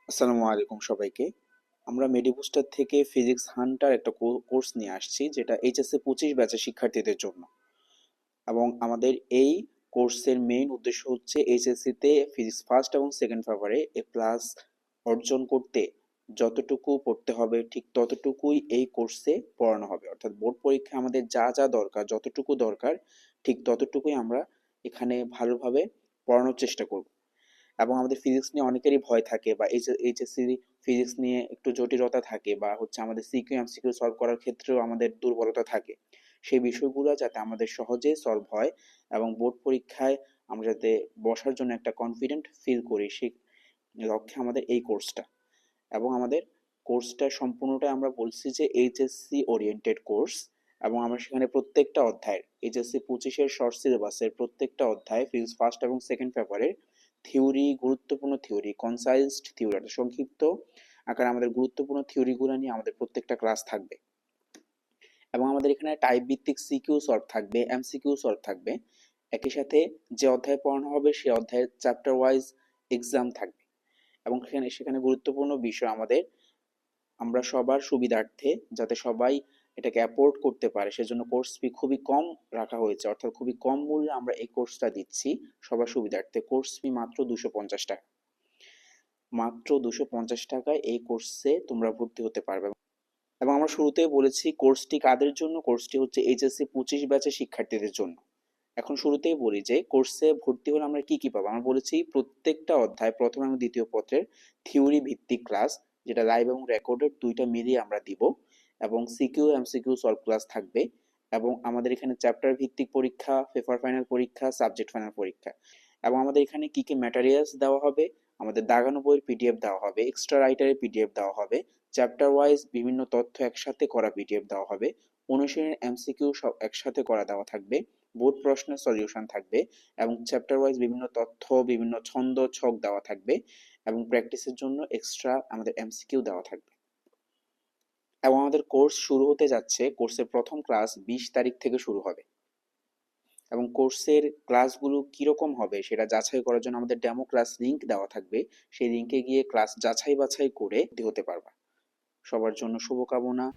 আসসালামু আলাইকুম সবাইকে। আমরা মেডিবুস্টার থেকে ফিজিক্স হান্টার একটা কোর্স নিয়ে আসছি, যেটা এইচএসসি 25 ব্যাচের শিক্ষার্থীদের জন্য। এবং আমাদের এই কোর্সের মেইন উদ্দেশ্য হচ্ছে এইচএসসিতে ফিজিক্স ফার্স্ট এবং সেকেন্ড পেপারে A+ অর্জন করতে যতটুকু পড়তে হবে ঠিক ততটুকুই এই কোর্সে পড়ানো হবে। অর্থাৎ বোর্ড পরীক্ষায় আমাদের যা যা দরকার, যতটুকু দরকার ঠিক ততটুকুই আমরা এখানে ভালোভাবে পড়ানোর চেষ্টা করব। এবং আমাদের ফিজিক্স নিয়ে অনেকেরই ভয় থাকে, বা এইচএসসি ফিজিক্স নিয়ে একটু জটিলতা থাকে, বা হচ্ছে আমাদের সিকিউ এমসিকিউ সলভ করার ক্ষেত্রেও আমাদের দুর্বলতা থাকে। সেই বিষয়গুলো যাতে আমাদের সহজে সলভ হয় এবং বোর্ড পরীক্ষায় আমরা যাতে বসার জন্য একটা কনফিডেন্ট ফিল করি, সেই লক্ষ্যে আমাদের এই কোর্সটা। এবং আমাদের কোর্সটা সম্পূর্ণটা আমরা বলছি যে এইচএসসি ওরিয়েন্টেড কোর্স। এবং আমরা সেখানে প্রত্যেকটা অধ্যায়ের এইচএসসি 25-এর শর্ট সিলেবাসের প্রত্যেকটা অধ্যায় ফিজিক্স ফার্স্ট এবং সেকেন্ড পেপারের থিওরি, গুরুত্বপূর্ণ থিওরি, কনসাইজড থিওরি, একটা সংক্ষিপ্ত আকারে আমাদের গুরুত্বপূর্ণ থিওরিগুলো নিয়ে আমাদের প্রত্যেকটা ক্লাস থাকবে। এবং আমাদের এখানে টাইপ ভিত্তিক সিকিউ সলভ থাকবে, এমসিকিউ সলভ থাকবে। একই সাথে যে অধ্যায় পড়ানো হবে সেই অধ্যায়ের চ্যাপ্টার ওয়াইজ এক্সাম থাকবে। এবং সেখানে সেখানে গুরুত্বপূর্ণ বিষয় আমাদের, আমরা সবার সুবিধার্থে যাতে সবাই এটাকে অ্যাফোর্ড করতে পারে সেজন্য কোর্স ফি খুবই কম রাখা হয়েছে। অর্থাৎ খুবই কম মূল্যে আমরা এই কোর্সটা দিচ্ছি সবার সুবিধার্থে। কোর্স ফি মাত্র 250 টাকা। মাত্র 250 টাকায় এই কোর্সে তোমরা ভর্তি হতে পারবে। এবং আমরা শুরুতেই বলেছি কোর্সটি কাদের জন্য। কোর্সটি হচ্ছে এইচএসসি 25 ব্যাচের শিক্ষার্থীদের জন্য। এখন শুরুতেই বলি যে কোর্সে ভর্তি হলে আমরা কি কি পাবো। আমরা বলেছি প্রত্যেকটা অধ্যায় প্রথম এবং দ্বিতীয় পত্রের থিওরি ভিত্তিক ক্লাস, যেটা লাইভ এবং রেকর্ডেড দুইটা মিলিয়ে আমরা দিব। এবং সিকিউ এমসিকিউ সলভ ক্লাস থাকবে। এবং আমাদের এখানে চ্যাপ্টার ভিত্তিক পরীক্ষা, পেপার ফাইনাল পরীক্ষা, সাবজেক্ট ফাইনাল পরীক্ষা। এবং আমাদের এখানে কি কি ম্যাটেরিয়ালস দেওয়া হবে, আমাদের দাগানো বইয়ের পিডিএফ দেওয়া হবে, এক্সট্রা রাইটারের পিডিএফ দেওয়া হবে, চ্যাপ্টার ওয়াইজ বিভিন্ন তথ্য একসাথে করা পিডিএফ দেওয়া হবে, অনুশীলনের এমসিকিউ সব একসাথে করা দেওয়া থাকবে, বোর্ড প্রশ্নের সলিউশন থাকবে, এবং চ্যাপ্টার ওয়াইজ বিভিন্ন তথ্য, বিভিন্ন ছন্দ ছক দেওয়া থাকবে, এবং প্র্যাকটিসের জন্য এক্সট্রা আমাদের এমসিকিউ দেওয়া থাকবে। এবং আমাদের কোর্স শুরু হতে যাচ্ছে, কোর্সের প্রথম ক্লাস 20 তারিখ থেকে শুরু হবে। এবং কোর্সের ক্লাসগুলো কিরকম হবে সেটা যাচাই করার জন্য আমাদের ডেমো ক্লাস লিংক দেওয়া থাকবে। সেই লিংকে গিয়ে ক্লাস যাচাই বাছাই করে ভর্তি হতে পারবা। সবার জন্য শুভকামনা।